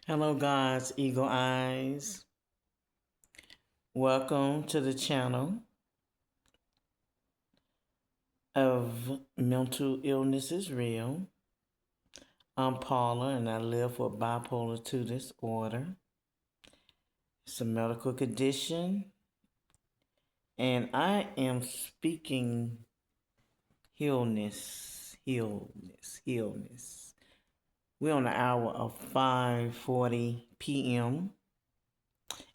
Hello, God's Eagle Eyes. Welcome to the channel of Mental Illness is Real. I'm Paula and I live with bipolar II disorder. It's a medical condition, and I am speaking healness. We're on the hour of 5:40 p.m.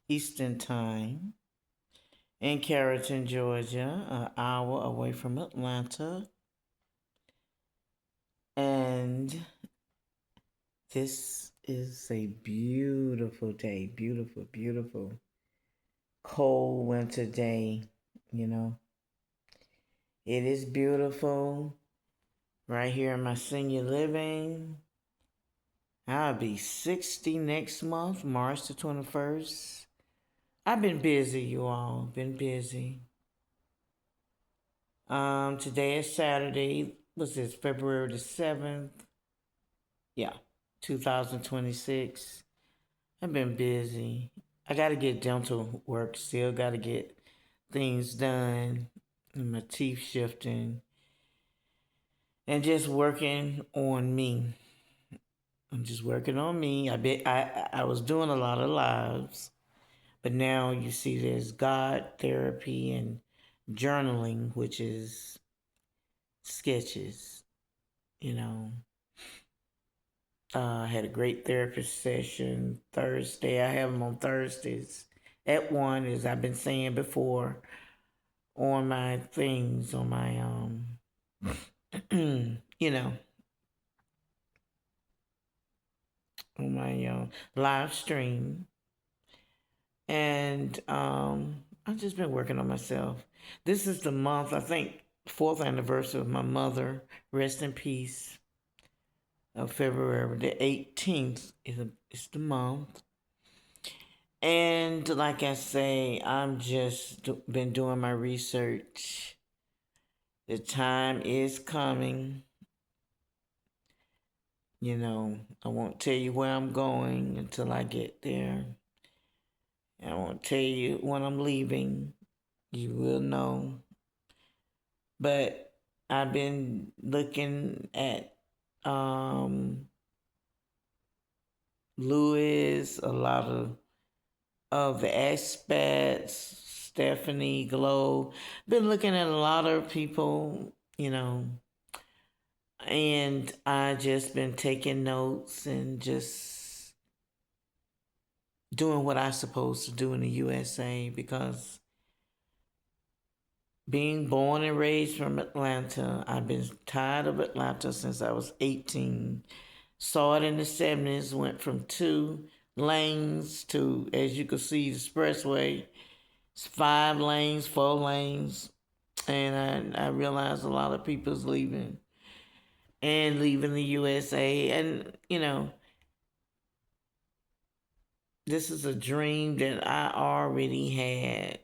Eastern Time in Carrollton, Georgia, an hour away from Atlanta. And this is a beautiful day, beautiful, cold winter day. You know, it is beautiful right here in my senior living. I'll be 60 next month, March the 21st. I've been busy, you all, been busy. Today is Saturday. What's this, February the 7th? Yeah, 2026. I've been busy. I got to get dental work still. Got to get things done. And my teeth shifting. And just working on me. I'm just working on me. I was doing a lot of lives. But now you see there's God therapy and journaling, which is sketches. You know, I had a great therapist session Thursday. I have them on Thursdays at 1, as I've been saying before, on my things, on my, you know, on my live stream. And I've just been working on myself. This is the month, I think, fourth anniversary of my mother. Rest in peace. Of February the 18th is the month. And like I say, I'm just been doing my research. The time is coming. You know, I won't tell you where I'm going until I get there. I won't tell you when I'm leaving. You will know. But I've been looking at Lewis, a lot of the expats, Stephanie Glow. Been looking at a lot of people, and I just been taking notes and just doing what I supposed to do in the USA, because being born and raised from Atlanta, I've been tired of Atlanta since I was 18. Saw it in the 70s, went from 2 lanes to, as you can see, the expressway. It's 5 lanes, 4 lanes. And I realized a lot of people's leaving and leaving the USA. And, this is a dream that I already had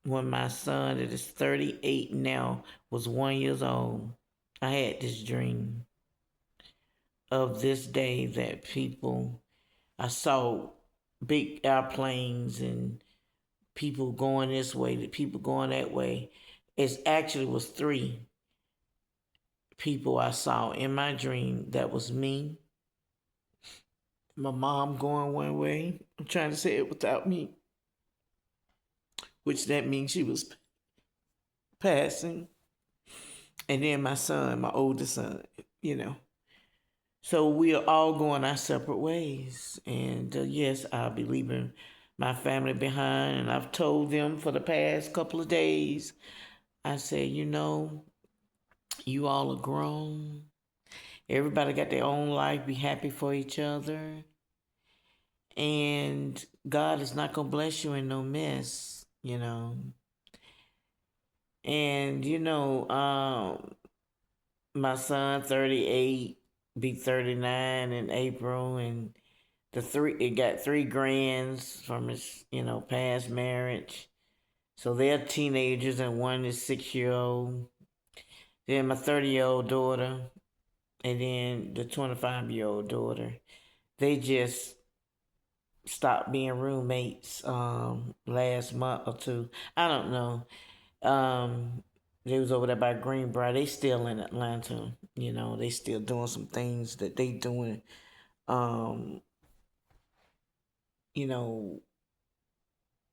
when my son, that is 38 now, was 1 year old. I had this dream of this day that I saw big airplanes and people going this way, the people going that way. It actually was 3 people I saw in my dream. That was me, my mom going one way. I'm trying to say it without me, which that means she was passing. And then my son, my oldest son, you know. So we are all going our separate ways. And yes, I'll be leaving my family behind. And I've told them for the past couple of days, I said, you all are grown. Everybody got their own life. Be happy for each other. And God is not going to bless you in no mess. And, my son, 38, be 39 in April. And it got 3 grands from his, past marriage. So they're teenagers, and one is 6 year old. Then my 30-year-old daughter, and then the 25-year-old daughter. they just stopped being roommates last month or two. I don't know. Um, they was over there by Greenbrier. They still in Atlanta. You know, they still doing some things that they doing. Um, you know,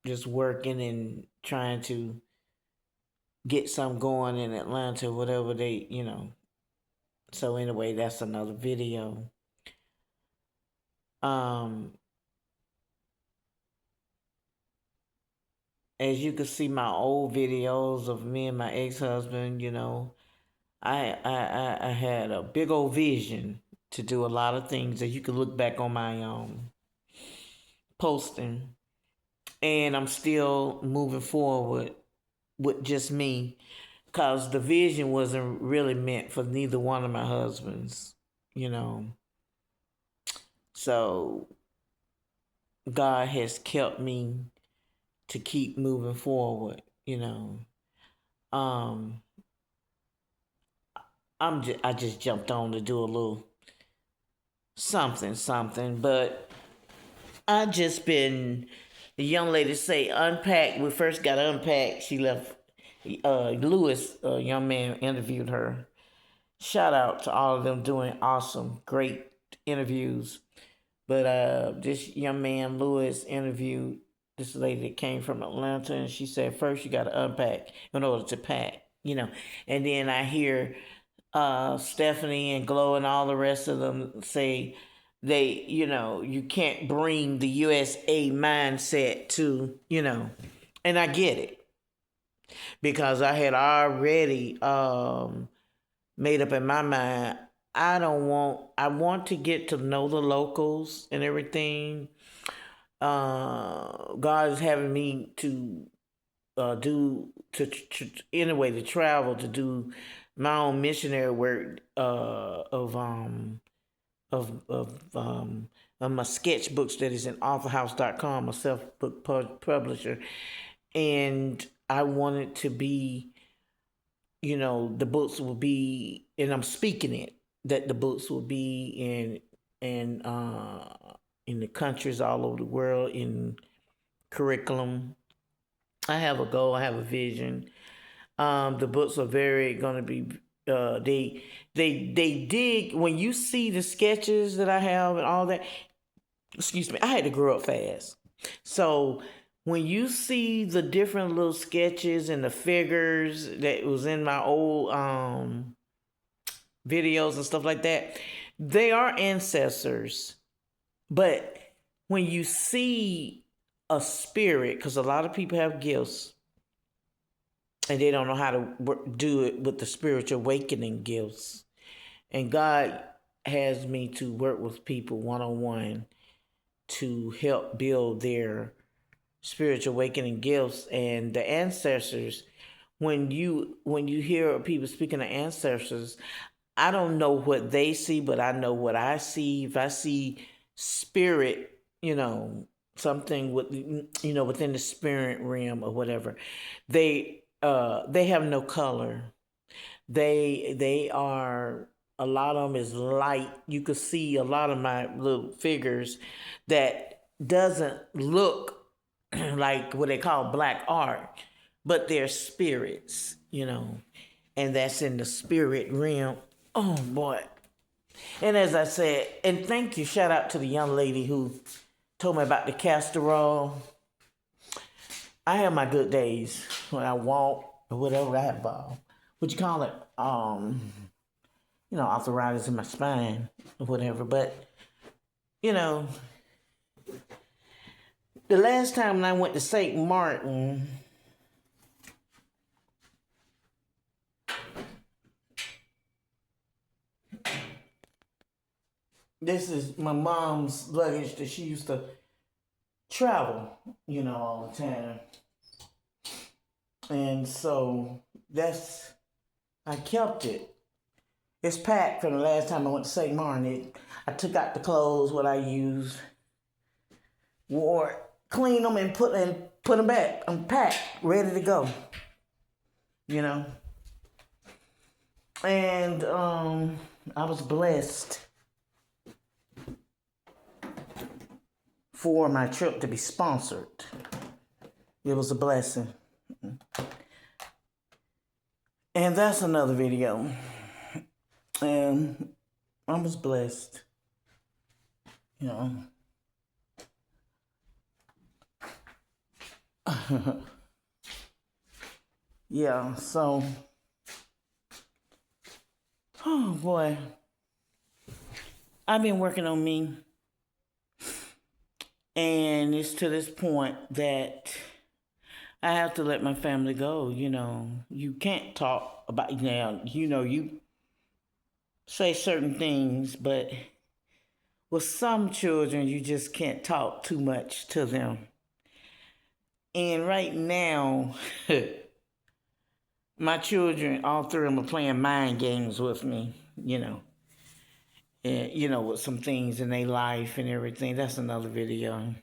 just working and trying to get some going in Atlanta, whatever they, you know. So anyway, that's another video. Um, as you can see my old videos of me and my ex-husband, you know, I had a big old vision to do a lot of things that you can look back on my posting, and I'm still moving forward with just me, because the vision wasn't really meant for neither one of my husbands, you know. So God has kept me to keep moving forward, you know. Um, I just jumped on to do a little something, but I just been, the young lady say unpack. We first got unpacked. She left. Lewis, a young man, interviewed her. Shout out to all of them doing awesome, great interviews. But this young man, Lewis, interviewed this lady that came from Atlanta, and she said first you got to unpack in order to pack, you know. And then I hear Stephanie and Glow and all the rest of them say they, you know, you can't bring the USA mindset to, you know, and I get it because I had already made up in my mind. I want to get to know the locals and everything. God is having me to anyway to travel to do my own missionary work of my sketchbooks that is in authorhouse.com, a self-book publisher, and I wanted to be, you know, the books will be, and I'm speaking it, that the books will be in the countries all over the world in curriculum. I have a goal. I have a vision. The books are very going to be. They dig when you see the sketches that I have and all that. Excuse me. I had to grow up fast, so when you see the different little sketches and the figures that was in my old videos and stuff like that, they are ancestors. But when you see a spirit, because a lot of people have gifts and they don't know how to do it with the spiritual awakening gifts. And God has me to work with people one on one to help build their spiritual awakening gifts and the ancestors. When you hear people speaking of ancestors, I don't know what they see, but I know what I see. If I see spirit, you know, something with, you know, within the spirit realm or whatever, they have no color. They are, a lot of them is light. You could see a lot of my little figures that doesn't look like what they call black art, but they're spirits, you know, and that's in the spirit realm. Oh boy. And as I said, and thank you, shout out to the young lady who told me about the castor oil. I have my good days when I walk or whatever. I have, what you call it, you know, arthritis in my spine or whatever. But you know, the last time when I went to St. Martin, this is my mom's luggage that she used to travel, you know, all the time. And so I kept it. It's packed from the last time I went to St. Martin. I took out the clothes, what I used, wore, cleaned them, and put them back. I'm packed, ready to go. You know, and I was blessed for my trip to be sponsored. It was a blessing. And that's another video. And I was blessed. You know. Yeah, so oh boy. I've been working on me. And it's to this point that I have to let my family go. You know, you can't talk about now, you say certain things, but with some children, you just can't talk too much to them. And right now, my children, all three of them are playing mind games with me, and, with some things in their life and everything. That's another video.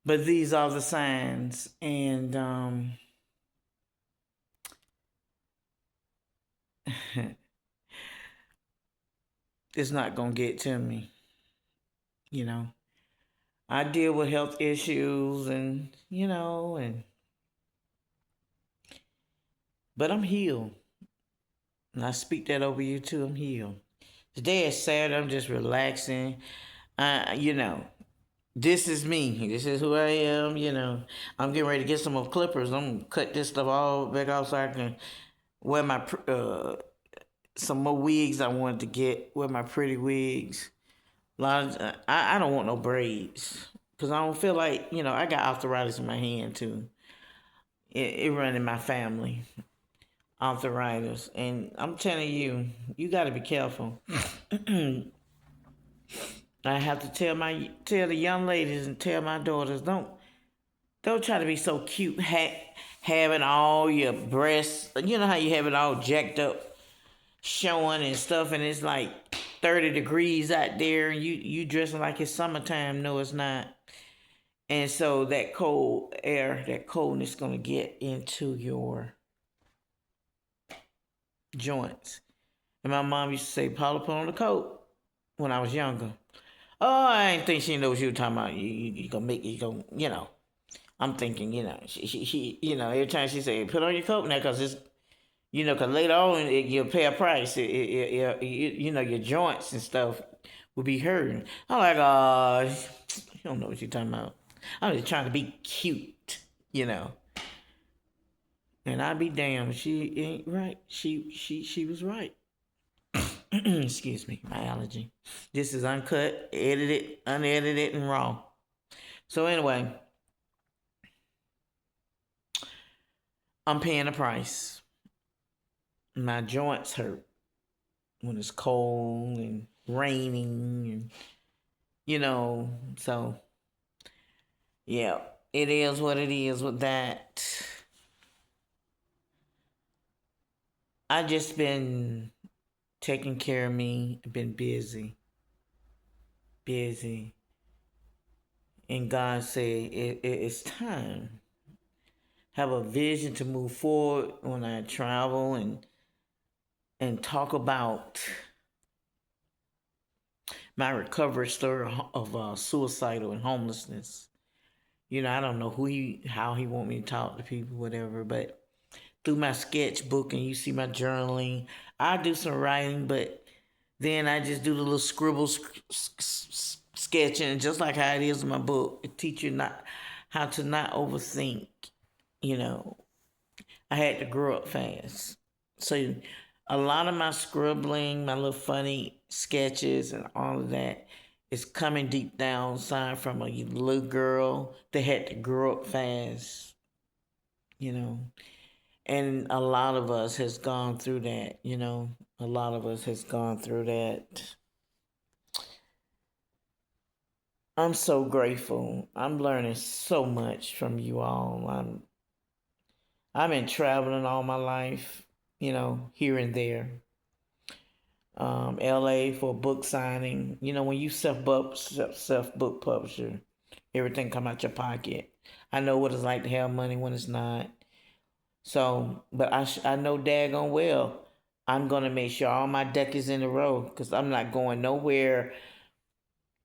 But these are the signs. And it's not going to get to me, I deal with health issues but I'm healed. And I speak that over you too. I'm healed. Today is Saturday. I'm just relaxing. This is me. This is who I am. I'm getting ready to get some more clippers. I'm gonna cut this stuff all back off so I can wear my some more wigs. I wanted to wear my pretty wigs. I don't want no braids because I don't feel like I got arthritis in my hand too. It run in my family. Arthritis, and I'm telling you, you got to be careful. I have to tell the young ladies and tell my daughters, don't try to be so cute, having all your breasts. You know how you have it all jacked up, showing and stuff, and it's like 30 degrees out there, and you dressing like it's summertime. No, it's not. And so that cold air, that coldness, gonna get into your joints. And my mom used to say, Paula, put on the coat when I was younger. Oh, I didn't think she knew what you were talking about. You gonna make it, I'm thinking, she every time she say, put on your coat now, cause it's, cause later on you'll pay a price. Your joints and stuff will be hurting. I'm like, you don't know what you're talking about. I'm just trying to be cute. And I'd be damned, she ain't right. She was right. Excuse me, my allergy. This is uncut, edited, unedited, and raw. So anyway, I'm paying a price. My joints hurt when it's cold and raining, and so yeah, it is what it is with that. I just been taking care of me. I've been busy. And God said, it's time. Have a vision to move forward when I travel and talk about my recovery story of suicidal and homelessness. I don't know how he want me to talk to people, whatever, but through my sketchbook, and you see my journaling, I do some writing, but then I just do the little scribbles, sketching, just like how it is in my book. It teach you how to not overthink. I had to grow up fast, so a lot of my scribbling, my little funny sketches, and all of that is coming deep down inside from a little girl that had to grow up fast. And a lot of us has gone through that. A lot of us has gone through that. I'm so grateful. I'm learning so much from you all. I've been traveling all my life, here and there. LA for a book signing. When you self book publisher, everything come out your pocket. I know what it's like to have money when it's not. So, but I know daggone well, I'm gonna make sure all my deck is in a row, because I'm not going nowhere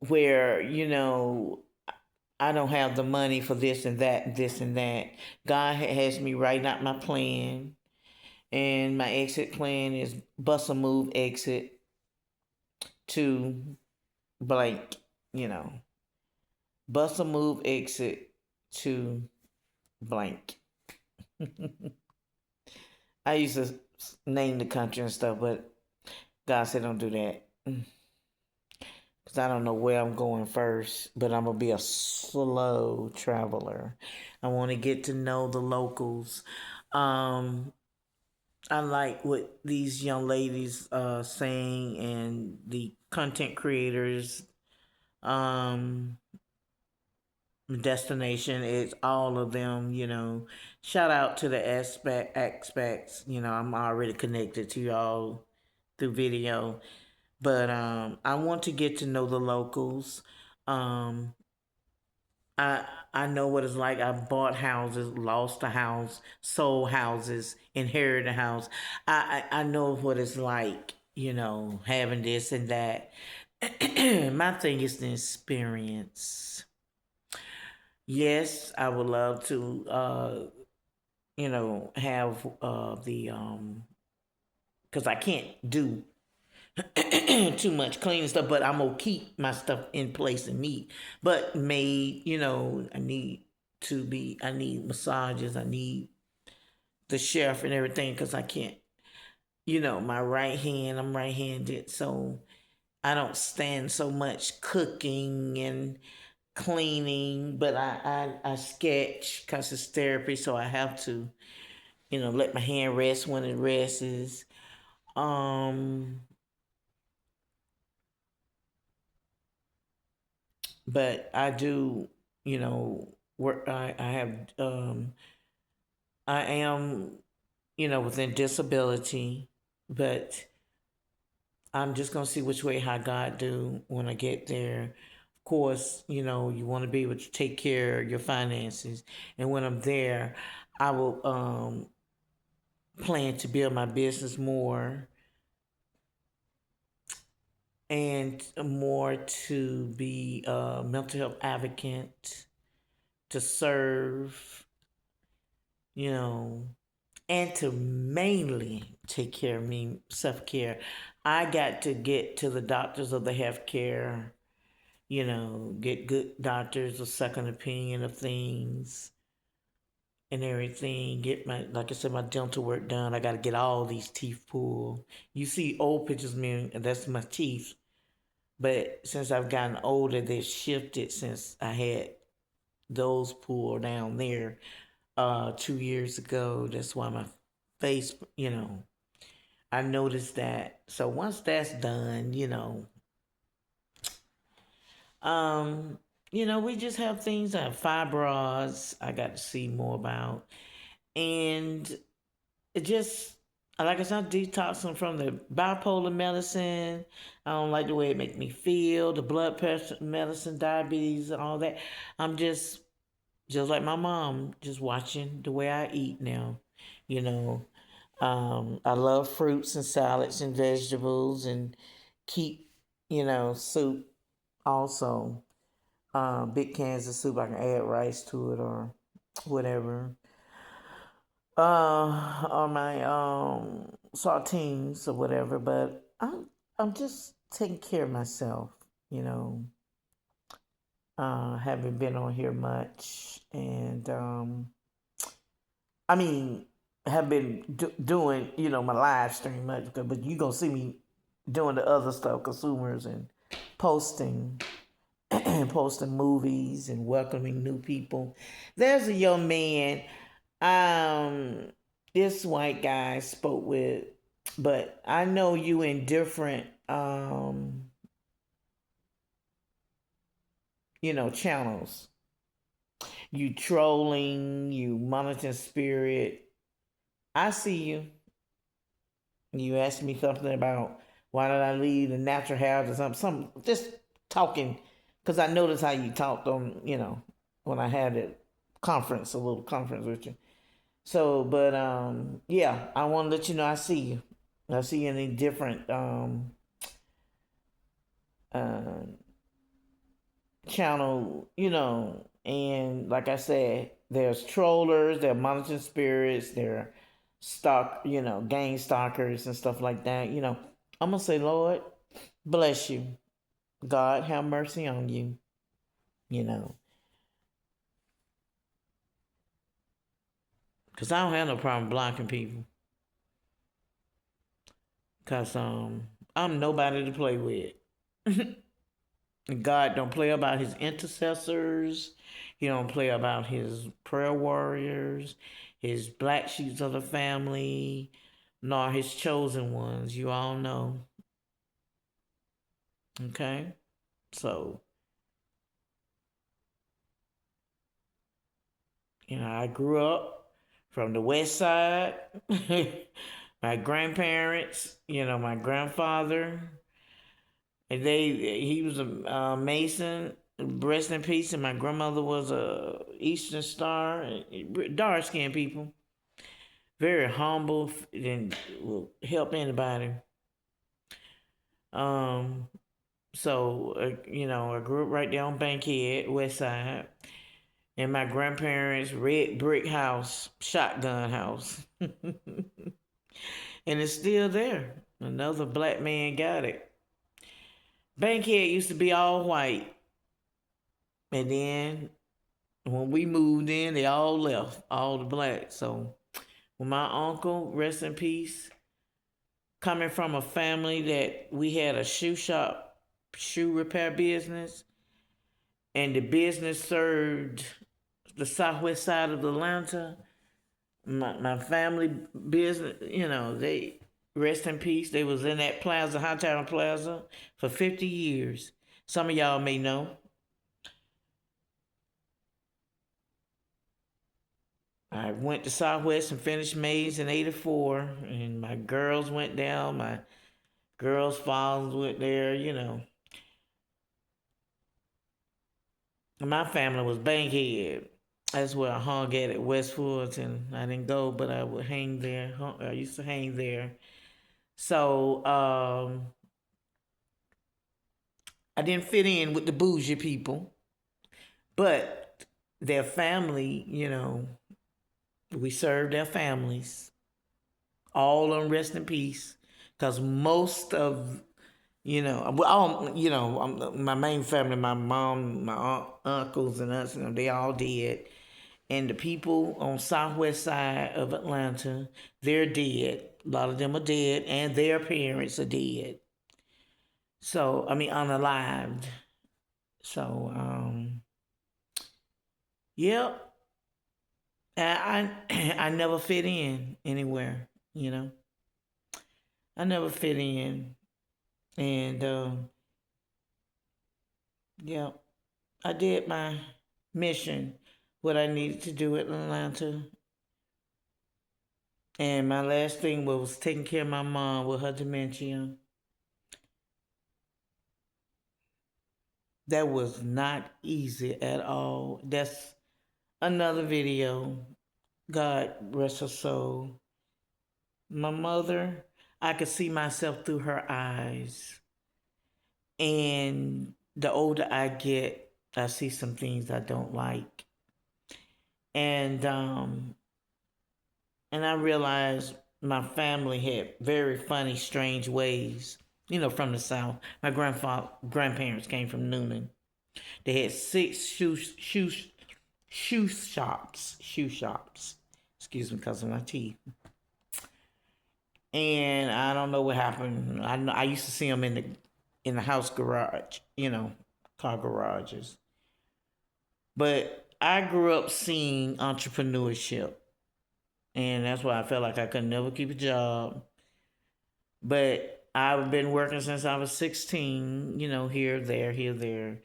where I don't have the money for this and that, and this and that. God has me writing out my plan, and my exit plan is bust a move exit to blank, you know, bust a move exit to blank. I used to name the country and stuff, but God said don't do that. Because I don't know where I'm going first, but I'm going to be a slow traveler. I want to get to know the locals. Um, I like what these young ladies saying and the content creators um, destination. It's all of them, you know. Shout out to the aspects. You know, I'm already connected to y'all through video. But I want to get to know the locals. Um, I I know what it's like. I bought houses, lost a house, sold houses, inherited a house. I know what it's like, you know, having this and that. My thing is the experience. Yes, I would love to, you know, have the because I can't do too much cleaning stuff, but I'm gonna keep my stuff in place and neat. But made, you know, I need massages, I need the chef and everything because I can't, you know, I'm right handed, so I don't stand so much cooking and cleaning, but I sketch because it's therapy, so I have to, you know, let my hand rest when it rests. Um, but I do, you know, work. I am, you know, within disability, but I'm just gonna see which way how God do when I get there. Of course, you know, you want to be able to take care of your finances, and when I'm there, I will plan to build my business more and more to be a mental health advocate, to serve, you know, and to mainly take care of me, self care. I got to get to the doctors of the healthcare, you know, get good doctors, a second opinion of things and everything. Get my, like I said, my dental work done. I got to get all these teeth pulled. You see old pictures of me, and that's my teeth. But since I've gotten older, they've shifted since I had those pulled down there 2 years ago. That's why my face, you know, I noticed that. So once that's done, um, we just have things like fibroids I got to see more about. And it just, like I said, I'm detoxing from the bipolar medicine. I don't like the way it makes me feel, the blood pressure medicine, diabetes, and all that. I'm just like my mom, just watching the way I eat now. You know, I love fruits and salads and vegetables and keep, soup also. Big cans of soup, I can add rice to it or whatever. Or my saltines or whatever, but I'm just taking care of myself, you know. Haven't been on here much, and I mean, have been doing, my live stream much, but you gonna see me doing the other stuff, consumers and posting, posting movies and welcoming new people. There's a young man, um, this white guy I spoke with, but I know you in different, channels. You trolling, you monitoring spirit. I see you. You asked me something about why did I leave the natural house or something. Some just talking because I noticed how you talked on, when I had a conference, a little conference with you. So, but yeah, I want to let you know I see you. I see you in a different uh, channel, and like I said, there's trollers, there are monitoring spirits, there are gang stalkers and stuff like that. I'm gonna say, Lord, bless you. God have mercy on you, you know. Cause I don't have no problem blocking people. Cause I'm nobody to play with. God don't play about his intercessors. He don't play about his prayer warriors, his black sheep of the family, nor his chosen ones. You all know. Okay? So, I grew up from the west side. My grandparents, my grandfather, and he was a Mason, rest in peace, and my grandmother was a Eastern Star, dark skinned people, very humble and will help anybody. Um, so I grew up right there on Bankhead, West Side, and my grandparents' red brick house, shotgun house, and it's still there. Another black man got it. Bankhead used to be all white, and then when we moved in, they all left, all the blacks. So when my uncle, rest in peace, coming from a family that we had a shoe shop, shoe repair business, and the business served the southwest side of Atlanta. My family business, they rest in peace. They was in that plaza, Hightown Plaza, for 50 years. Some of y'all may know. I went to Southwest and finished Mays in '84, and my girls went down. My girls' fathers went there. My family was Bankhead. That's where I hung at Westwoods, and I didn't go, but I would hang there. I used to hang there. So I didn't fit in with the bougie people, but their family, we served their families. All on rest in peace, because most of my main family, my mom, my uncles, and us, they all dead. And the people on southwest side of Atlanta, they're dead. A lot of them are dead, and their parents are dead. So I mean, unalived. So yep. I never fit in anywhere. I never fit in, and yeah, I did my mission, what I needed to do in Atlanta. And my last thing was taking care of my mom with her dementia. That was not easy at all. That's another video. God rest her soul. My mother, I could see myself through her eyes. And the older I get, I see some things I don't like. And I realized my family had very funny, strange ways. From the South. My grandparents came from Noonan. They had 6 shoe shops. Excuse me, because of my teeth. And I don't know what happened. I used to see them in the house garage. Car garages. But I grew up seeing entrepreneurship, and that's why I felt like I could never keep a job. But I've been working since I was 16, here, there.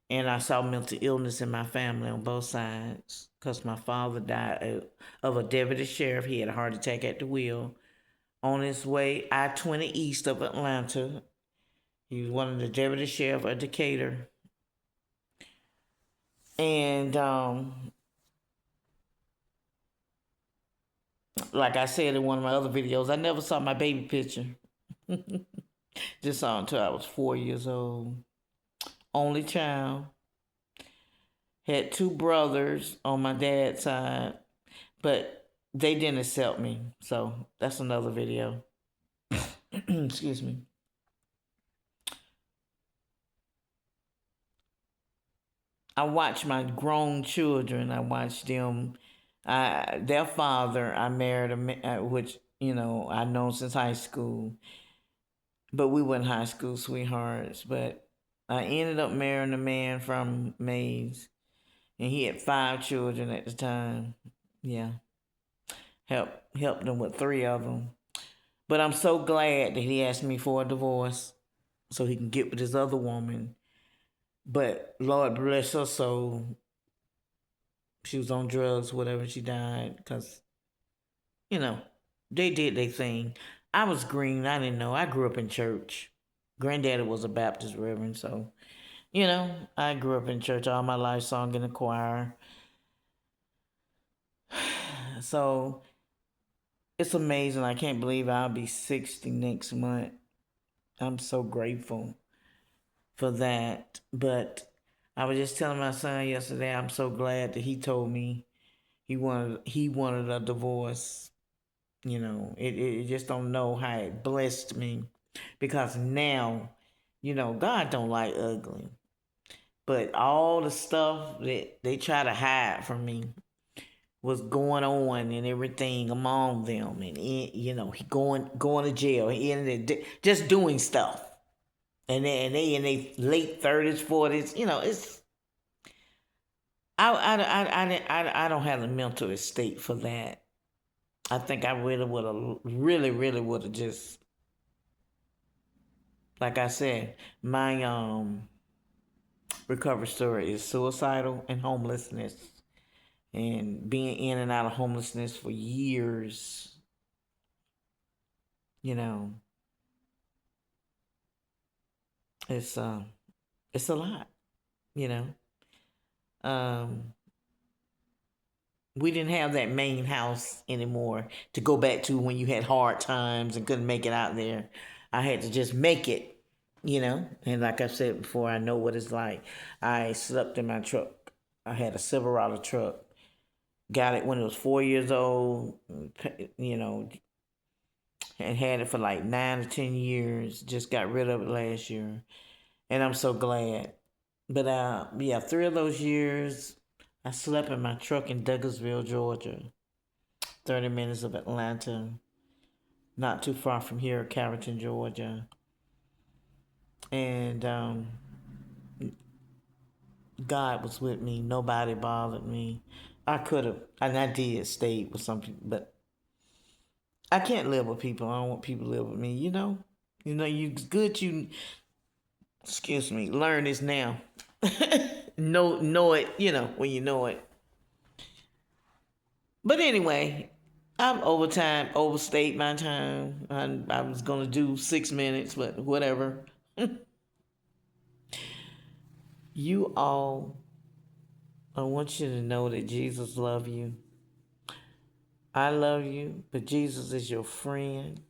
And I saw mental illness in my family on both sides because my father died of a deputy sheriff. He had a heart attack at the wheel on his way I-20 east of Atlanta. He was one of the deputy sheriff of Decatur. And like I said in one of my other videos, I never saw my baby picture. Just saw until I was 4 years old. Only child. Had two brothers on my dad's side, but they didn't accept me. So that's another video. Excuse me. I watch my grown children. I watch them. Their father, I married which I know since high school, but we weren't high school sweethearts. But I ended up marrying a man from Mays, and he had 5 children at the time. Yeah, helped them with 3 of them. But I'm so glad that he asked me for a divorce so he can get with this other woman. But Lord bless her soul. She was on drugs, whatever. She died because, they did their thing. I was green. I didn't know. I grew up in church. Granddaddy was a Baptist reverend, so I grew up in church all my life, sung in the choir. So it's amazing. I can't believe I'll be 60 next month. I'm so grateful for that. But I was just telling my son yesterday, I'm so glad that he told me he wanted a divorce. It just don't know how it blessed me, because now, God don't like ugly. But all the stuff that they try to hide from me was going on and everything among them, and he going to jail. He ended up just doing stuff, and they in their late 30s, 40s. It's I don't have the mental estate for that. I think I really would have just, like I said, my recovery story is suicidal and homelessness, and being in and out of homelessness for years. You know, it's it's a lot. You know, um, we didn't have that main house anymore to go back to when you had hard times and couldn't make it out there. I had to just make it. And like I said before, I know what it's like. I slept in my truck. I had a Silverado truck. Got it when it was 4 years old. You know, and had it for like 9 to 10 years. Just got rid of it last year, and I'm so glad. But yeah, 3 of those years, I slept in my truck in Douglasville, Georgia, 30 minutes of Atlanta, not too far from here, Carrollton, Georgia, and God was with me. Nobody bothered me. I could have, and I did stay with some people, but I can't live with people. I don't want people to live with me. You good. Excuse me. Learn this now. know it. When you know it. But anyway, I'm overstayed my time. I was gonna do 6 minutes, but whatever. You all, I want you to know that Jesus loves you. I love you, but Jesus is your friend,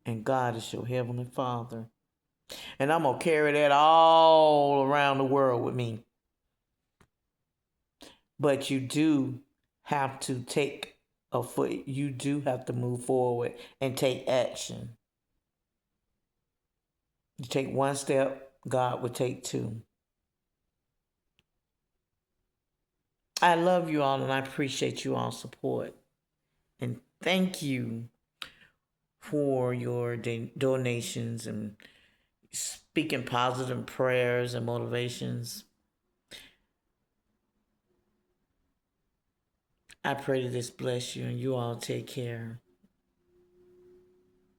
and God is your heavenly Father. And I'm going to carry that all around the world with me. But you do have to take a foot. You do have to move forward and take action. You take one step, God will take two. I love you all, and I appreciate you all's support. And thank you for your donations and speaking positive prayers and motivations. I pray that this bless you, and you all take care.